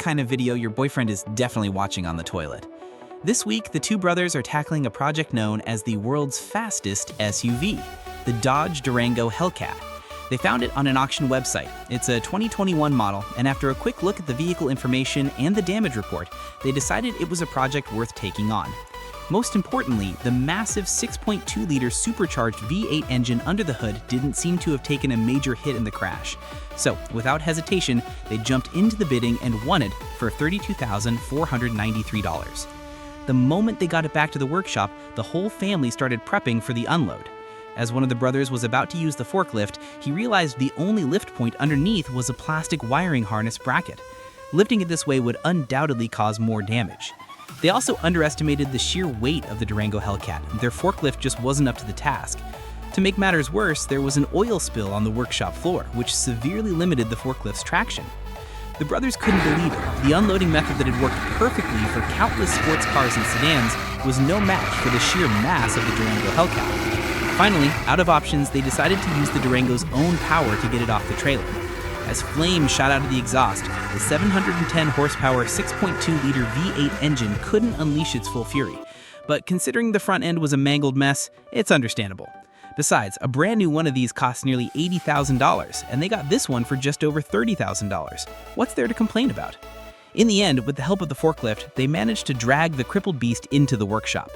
kind of video your boyfriend is definitely watching on the toilet. This week, the two brothers are tackling a project known as the world's fastest SUV, the Dodge Durango Hellcat. They found it on an auction website. It's a 2021 model, and after a quick look at the vehicle information and the damage report, they decided it was a project worth taking on. Most importantly, the massive 6.2-liter supercharged V8 engine under the hood didn't seem to have taken a major hit in the crash. So, without hesitation, they jumped into the bidding and won it for $32,493. The moment they got it back to the workshop, the whole family started prepping for the unload. As one of the brothers was about to use the forklift, he realized the only lift point underneath was a plastic wiring harness bracket. Lifting it this way would undoubtedly cause more damage. They also underestimated the sheer weight of the Durango Hellcat. Their forklift just wasn't up to the task. To make matters worse, there was an oil spill on the workshop floor, which severely limited the forklift's traction. The brothers couldn't believe it. The unloading method that had worked perfectly for countless sports cars and sedans was no match for the sheer mass of the Durango Hellcat. Finally, out of options, they decided to use the Durango's own power to get it off the trailer. As flames shot out of the exhaust, the 710 horsepower 6.2-liter V8 engine couldn't unleash its full fury. But considering the front end was a mangled mess, it's understandable. Besides, a brand new one of these costs nearly $80,000, and they got this one for just over $30,000. What's there to complain about? In the end, with the help of the forklift, they managed to drag the crippled beast into the workshop.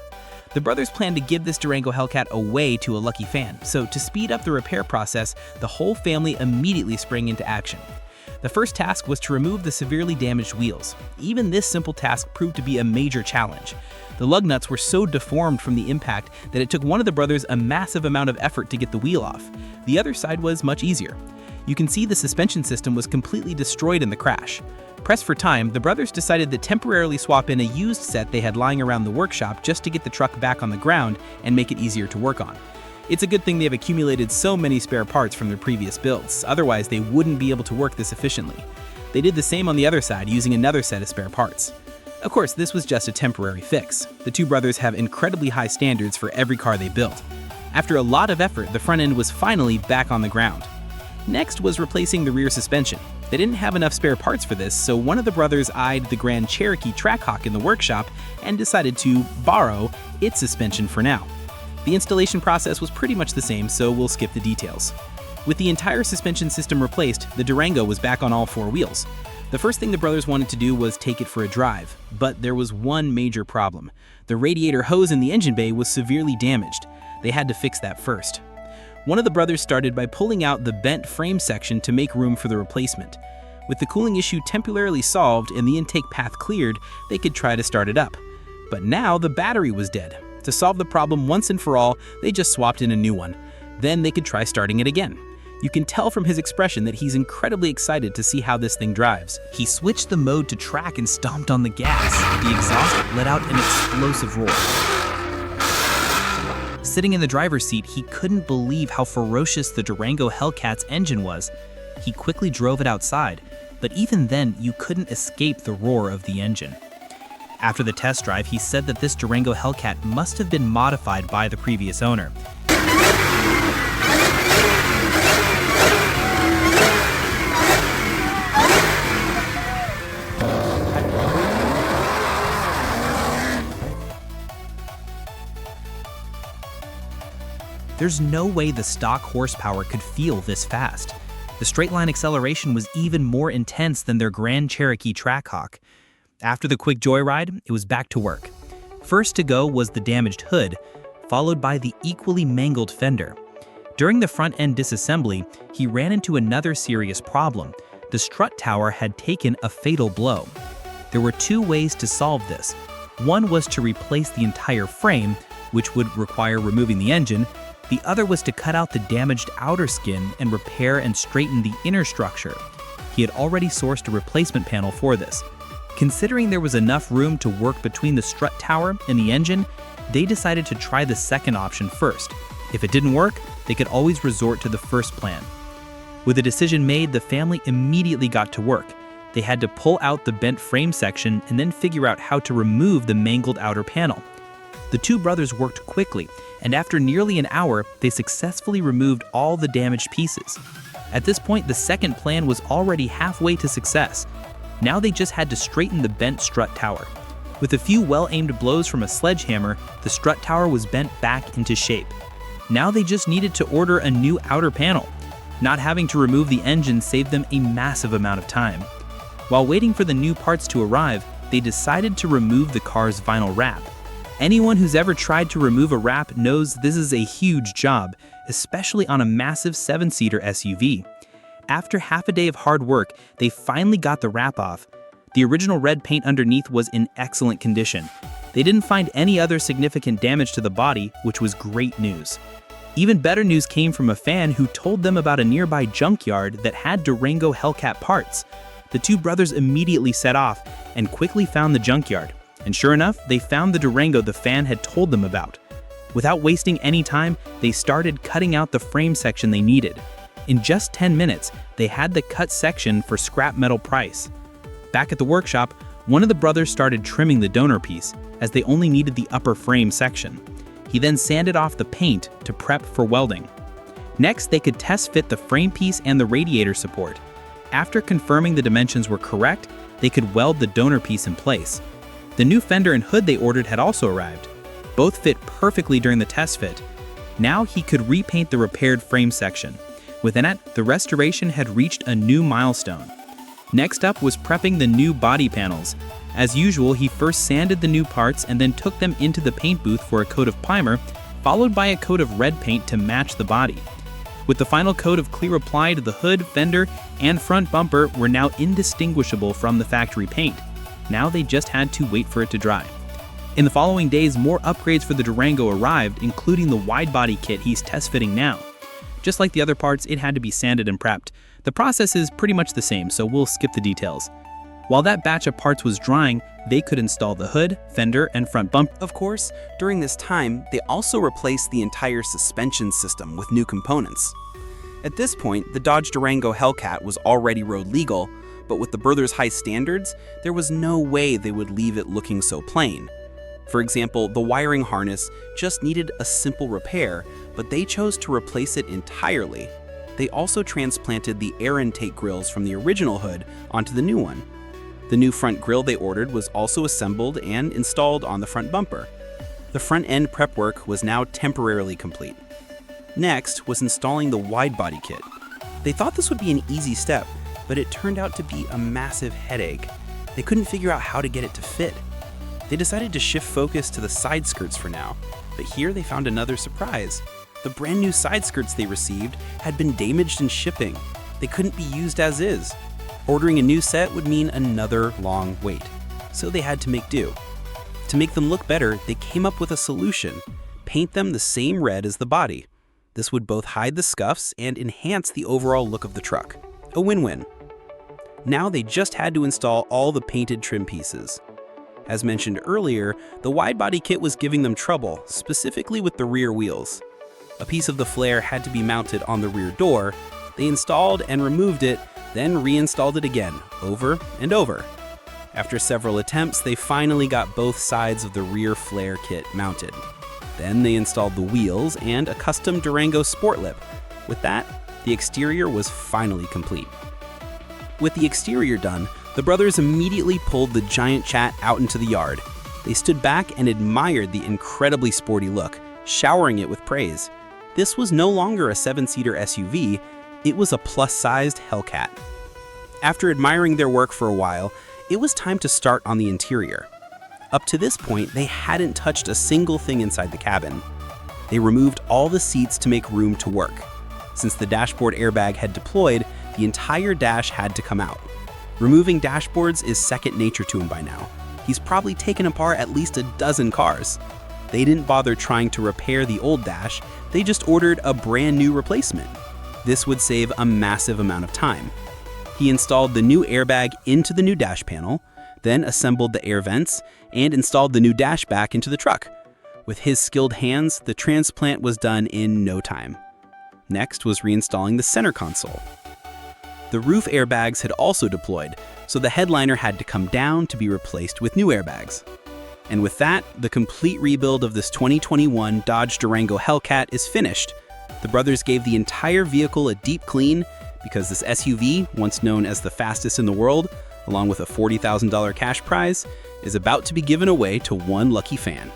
The brothers planned to give this Durango Hellcat away to a lucky fan, so to speed up the repair process, the whole family immediately sprang into action. The first task was to remove the severely damaged wheels. Even this simple task proved to be a major challenge. The lug nuts were so deformed from the impact that it took one of the brothers a massive amount of effort to get the wheel off. The other side was much easier. You can see the suspension system was completely destroyed in the crash. Pressed for time, the brothers decided to temporarily swap in a used set they had lying around the workshop just to get the truck back on the ground and make it easier to work on. It's a good thing they've accumulated so many spare parts from their previous builds, otherwise they wouldn't be able to work this efficiently. They did the same on the other side using another set of spare parts. Of course, this was just a temporary fix. The two brothers have incredibly high standards for every car they built. After a lot of effort, the front end was finally back on the ground. Next was replacing the rear suspension. They didn't have enough spare parts for this, so one of the brothers eyed the Grand Cherokee Trackhawk in the workshop and decided to borrow its suspension for now. The installation process was pretty much the same, so we'll skip the details. With the entire suspension system replaced, the Durango was back on all four wheels. The first thing the brothers wanted to do was take it for a drive, but there was one major problem. The radiator hose in the engine bay was severely damaged. They had to fix that first. One of the brothers started by pulling out the bent frame section to make room for the replacement. With the cooling issue temporarily solved and the intake path cleared, they could try to start it up. But now the battery was dead. To solve the problem once and for all, they just swapped in a new one. Then they could try starting it again. You can tell from his expression that he's incredibly excited to see how this thing drives. He switched the mode to track and stomped on the gas. The exhaust let out an explosive roar. Sitting in the driver's seat, he couldn't believe how ferocious the Durango Hellcat's engine was. He quickly drove it outside, but even then, you couldn't escape the roar of the engine. After the test drive, he said that this Durango Hellcat must have been modified by the previous owner. There's no way the stock horsepower could feel this fast. The straight-line acceleration was even more intense than their Grand Cherokee Trackhawk. After the quick joyride, it was back to work. First to go was the damaged hood, followed by the equally mangled fender. During the front-end disassembly, he ran into another serious problem. The strut tower had taken a fatal blow. There were two ways to solve this. One was to replace the entire frame, which would require removing the engine. The other was to cut out the damaged outer skin and repair and straighten the inner structure. He had already sourced a replacement panel for this. Considering there was enough room to work between the strut tower and the engine, they decided to try the second option first. If it didn't work, they could always resort to the first plan. With the decision made, the family immediately got to work. They had to pull out the bent frame section and then figure out how to remove the mangled outer panel. The two brothers worked quickly, and after nearly an hour, they successfully removed all the damaged pieces. At this point, the second plan was already halfway to success. Now they just had to straighten the bent strut tower. With a few well-aimed blows from a sledgehammer, the strut tower was bent back into shape. Now they just needed to order a new outer panel. Not having to remove the engine saved them a massive amount of time. While waiting for the new parts to arrive, they decided to remove the car's vinyl wrap. Anyone who's ever tried to remove a wrap knows this is a huge job, especially on a massive 7-seater SUV. After half a day of hard work, they finally got the wrap off. The original red paint underneath was in excellent condition. They didn't find any other significant damage to the body, which was great news. Even better news came from a fan who told them about a nearby junkyard that had Durango Hellcat parts. The two brothers immediately set off and quickly found the junkyard. And sure enough, they found the Durango the fan had told them about. Without wasting any time, they started cutting out the frame section they needed. In just 10 minutes, they had the cut section for scrap metal price. Back at the workshop, one of the brothers started trimming the donor piece, as they only needed the upper frame section. He then sanded off the paint to prep for welding. Next, they could test fit the frame piece and the radiator support. After confirming the dimensions were correct, they could weld the donor piece in place. The new fender and hood they ordered had also arrived. Both fit perfectly during the test fit. Now he could repaint the repaired frame section. Within it, the restoration had reached a new milestone. Next up was prepping the new body panels. As usual, he first sanded the new parts and then took them into the paint booth for a coat of primer, followed by a coat of red paint to match the body. With the final coat of clear applied, the hood, fender, and front bumper were now indistinguishable from the factory paint. Now they just had to wait for it to dry. In the following days, more upgrades for the Durango arrived, including the wide body kit he's test fitting now. Just like the other parts, it had to be sanded and prepped. The process is pretty much the same, so we'll skip the details. While that batch of parts was drying, they could install the hood, fender, and front bumper. Of course, during this time, they also replaced the entire suspension system with new components. At this point, the Dodge Durango Hellcat was already road legal, but with the brothers' high standards, there was no way they would leave it looking so plain. For example, the wiring harness just needed a simple repair, but they chose to replace it entirely. They also transplanted the air intake grills from the original hood onto the new one. The new front grille they ordered was also assembled and installed on the front bumper. The front end prep work was now temporarily complete. Next was installing the wide body kit. They thought this would be an easy step, but it turned out to be a massive headache. They couldn't figure out how to get it to fit. They decided to shift focus to the side skirts for now, but here they found another surprise. The brand new side skirts they received had been damaged in shipping. They couldn't be used as is. Ordering a new set would mean another long wait, so they had to make do. To make them look better, they came up with a solution: paint them the same red as the body. This would both hide the scuffs and enhance the overall look of the truck. A win-win. Now they just had to install all the painted trim pieces. As mentioned earlier, the wide body kit was giving them trouble, specifically with the rear wheels. A piece of the flare had to be mounted on the rear door. They installed and removed it, then reinstalled it again, over and over. After several attempts, they finally got both sides of the rear flare kit mounted. Then they installed the wheels and a custom Durango sport lip. With that, the exterior was finally complete. With the exterior done, the brothers immediately pulled the giant chat out into the yard. They stood back and admired the incredibly sporty look, showering it with praise. This was no longer a 7-seater SUV, it was a plus-sized Hellcat. After admiring their work for a while, it was time to start on the interior. Up to this point, they hadn't touched a single thing inside the cabin. They removed all the seats to make room to work. Since the dashboard airbag had deployed, the entire dash had to come out. Removing dashboards is second nature to him by now. He's probably taken apart at least a dozen cars. They didn't bother trying to repair the old dash, they just ordered a brand new replacement. This would save a massive amount of time. He installed the new airbag into the new dash panel, then assembled the air vents, and installed the new dash back into the truck. With his skilled hands, the transplant was done in no time. Next was reinstalling the center console. The roof airbags had also deployed, so the headliner had to come down to be replaced with new airbags. And with that, the complete rebuild of this 2021 Dodge Durango Hellcat is finished. The brothers gave the entire vehicle a deep clean because this SUV, once known as the fastest in the world, along with a $40,000 cash prize, is about to be given away to one lucky fan.